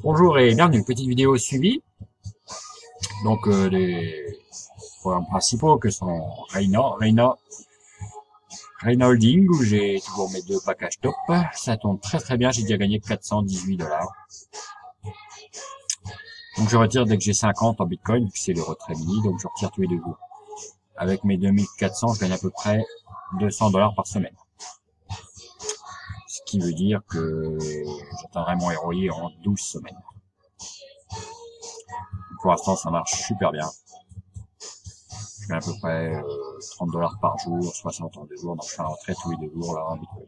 Bonjour et bienvenue, petite vidéo suivie. Donc les programmes principaux que sont Reina Holding où j'ai toujours mes deux packages top. Ça tourne très bien, j'ai déjà gagné 418 $. Donc je retire dès que j'ai 50 en Bitcoin, c'est le retrait mini, donc je retire tous les 2 jours. Avec mes 2400, je gagne à peu près 200 $ par semaine. Ce qui veut dire que j'atteindrai mon ROI en 12 semaines. Pour l'instant, ça marche super bien. Je gagne à peu près 30 $ par jour, 60 en 2 jours, donc je fais la retraite tous les 2 jours là en Bitcoin.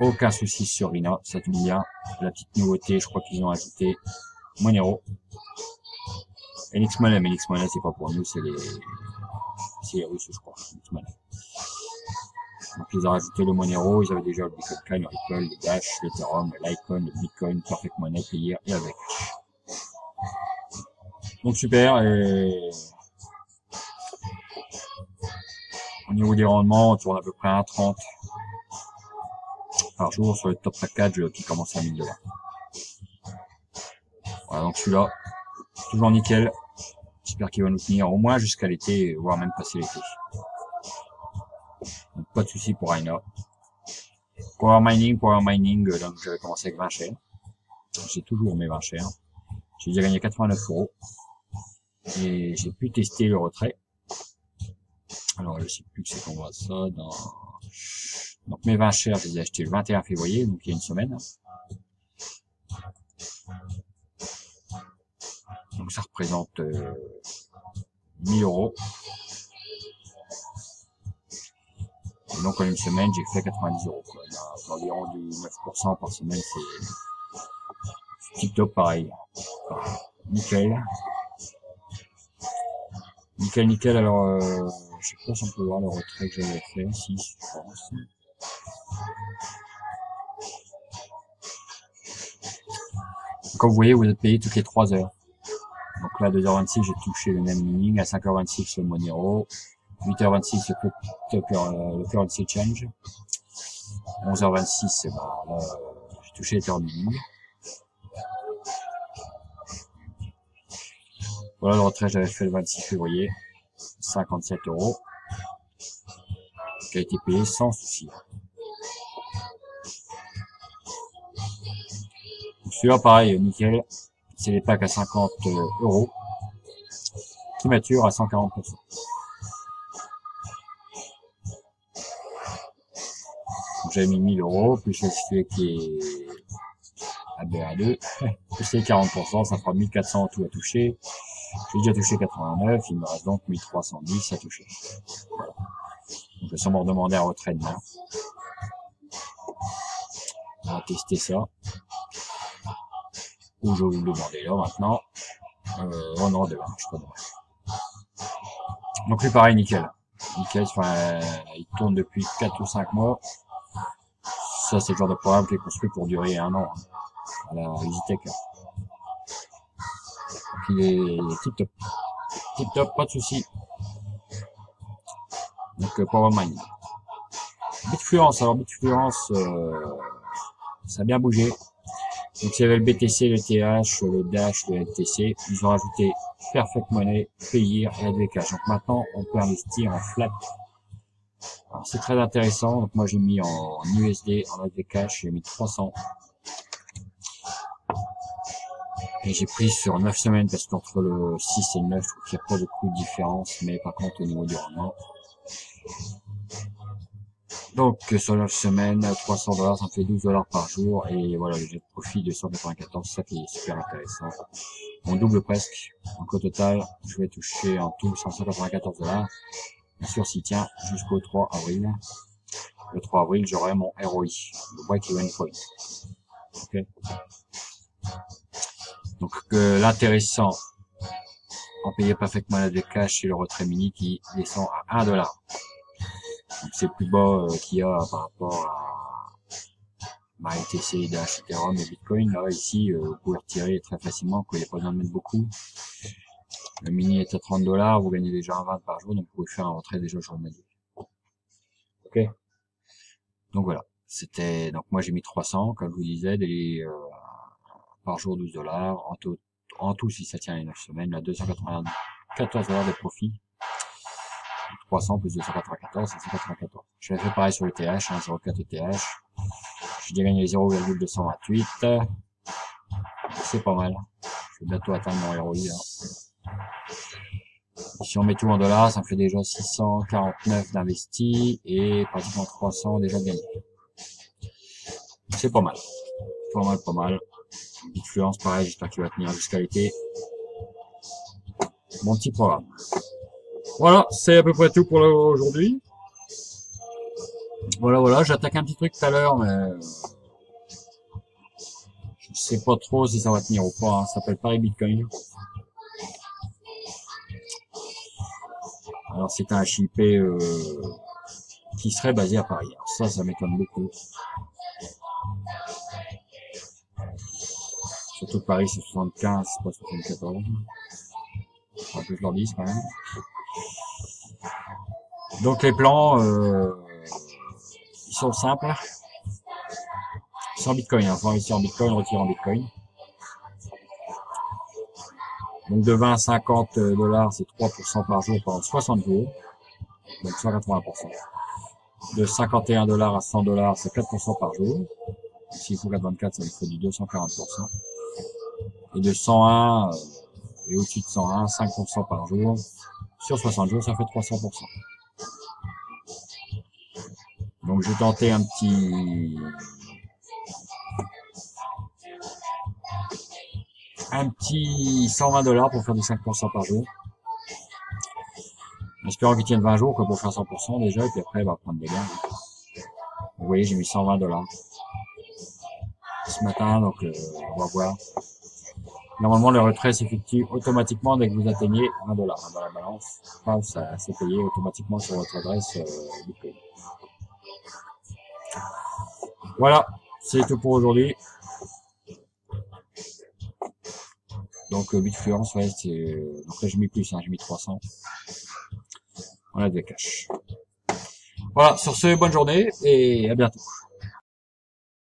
Aucun souci sur Rina, ça tombe bien. La petite nouveauté, je crois qu'ils ont ajouté Monero. Et NXMoney, mais NXMoney c'est pas pour nous, c'est les Russes je crois. NXMoney. Donc ils ont rajouté le Monero, ils avaient déjà le Bitcoin Claim, le Ripple, le Dash, l'Ethereum, le Litecoin, le Bitcoin, Perfect Money, Payer et avec. Donc super, et au niveau des rendements, on tourne à peu près à 1,30 par jour sur le top package qui commence à 1000 $. Voilà, donc celui-là, toujours nickel. J'espère qu'il va nous tenir au moins jusqu'à l'été, voire même passer l'été. Donc pas de souci pour Rhino. Power Mining, donc j'avais commencé avec 20 shares. J'ai toujours mes 20 shares. J'ai déjà gagné 89 €. Et j'ai pu tester le retrait. Alors je sais plus que c'est qu'on voit ça dans... Donc mes 20 shares, je les ai achetés le 21 février, donc il y a une semaine. Donc ça représente 1000 €. Et donc en une semaine, j'ai fait 90 €. Quoi. Environ du 9% par semaine, c'est tip-top pareil. Enfin, nickel. Nickel. Alors, je sais pas si on peut voir le retrait que j'avais fait. Si, je pense. Comme vous voyez, vous êtes payé toutes les 3 heures. Donc là, à 2h26, j'ai touché le même mining. À 5h26, le Monero. 8h26, le currency change. 11h26, là, j'ai touché les mining. Voilà le retrait que j'avais fait le 26 février. 57 €. Qui a été payé sans souci. Celui-là, pareil, nickel. C'est les packs à 50 € qui maturent à 140%. Donc j'avais mis 1000 €, plus celui qui est à BA2, plus les 40%, ça fera 1400 en tout à toucher. J'ai déjà touché 89, il me reste donc 1310 à toucher. Voilà. Donc je vais sûrement demander un retrait demain. On va tester ça. Ou je vais vous le demander là maintenant. Oh non, demain, je crois demain. Donc lui pareil, nickel. Nickel, enfin, il tourne depuis 4 ou 5 mois. Ça, c'est le genre de programme qui est construit pour durer 1 an. À la EasyTech. Donc il est tip top. Tip top, pas de souci. Donc Power Mining. Bitfluence, alors Bitfluence, ça a bien bougé. Donc il y avait le BTC, le TH, le Dash, le LTC. Ils ont rajouté Perfect Money, Payer et AdVcash. Donc maintenant, on peut investir en flat. Alors c'est très intéressant. Donc moi j'ai mis en USD, en AdVcash, j'ai mis 300. Et j'ai pris sur 9 semaines parce qu'entre le 6 et le 9, je trouve qu'il n'y a pas beaucoup de différence. Mais par contre au niveau du rendement. Donc sur 9 semaines, 300 $, ça me fait 12 $ par jour. Et voilà, j'ai de profit de 194, ça qui est super intéressant. On double presque. Donc au total, je vais toucher en tout 194 $. Bien sûr, s'il tient jusqu'au 3 avril. Le 3 avril, j'aurai mon ROI, le break-even point. Okay. Donc l'intéressant en payer parfaitement la cash, c'est le retrait mini qui descend à 1 $. Donc c'est le plus bas qu'il y a par rapport à LTC, Dash, Ethereum et Bitcoin. Là ici, vous pouvez retirer très facilement, il n'y a pas besoin de mettre beaucoup. Le mini est à 30 $, vous gagnez déjà un 20 par jour, donc vous pouvez faire un retrait déjà journalier. Ok. Donc voilà. C'était, donc moi j'ai mis 300, comme je vous disais, par jour 12 $. En tout, si ça tient les 9 semaines, là, 294 $ de profit. 300 plus 294, c'est 194. Je l'ai fait pareil sur le TH, 0,4 ETH. J'ai déjà gagné 0,228. C'est pas mal. Je vais bientôt atteindre mon ROI, là. Si on met tout en dollars, ça me fait déjà 649 d'investis et pratiquement 300 déjà gagné. C'est pas mal. Pas mal. Influence, pareil, j'espère qu'il va tenir jusqu'à l'été. Mon petit programme. Voilà, c'est à peu près tout pour aujourd'hui. Voilà, j'attaque un petit truc tout à l'heure, mais je sais pas trop si ça va tenir ou pas, hein. Ça s'appelle Paris Bitcoin. Alors c'est un HIP qui serait basé à Paris. Alors ça m'étonne beaucoup. Surtout que Paris c'est 75, c'est pas 74. Faut que je leur dise quand même. Donc les plans, ils sont simples. C'est en Bitcoin, hein. Faut investir en Bitcoin, retirer en Bitcoin. Donc de 20 à 50 $, c'est 3% par jour pendant 60 jours. Donc 180%. De 51 $ à 100 $, c'est 4% par jour. S'il faut 4,24, ça nous fait du 240%. Et de 101 et au-dessus de 101, 5% par jour. Sur 60 jours, ça fait 300%. Donc j'ai tenté un petit 120 $ pour faire du 5% par jour. En espérant qu'il tienne 20 jours, quoi, pour faire 100% déjà, et puis après, il va prendre des gains. Vous voyez, j'ai mis 120 $ ce matin, donc on va voir. Normalement, le retrait s'effectue automatiquement dès que vous atteignez 1 $ dans la balance. Enfin, ça s'est payé automatiquement sur votre adresse Bitcoin. Voilà, c'est tout pour aujourd'hui. Donc Bitfluence, ouais, donc là j'ai mis plus, hein, j'ai mis 300. On a des cash. Voilà, sur ce, bonne journée et à bientôt.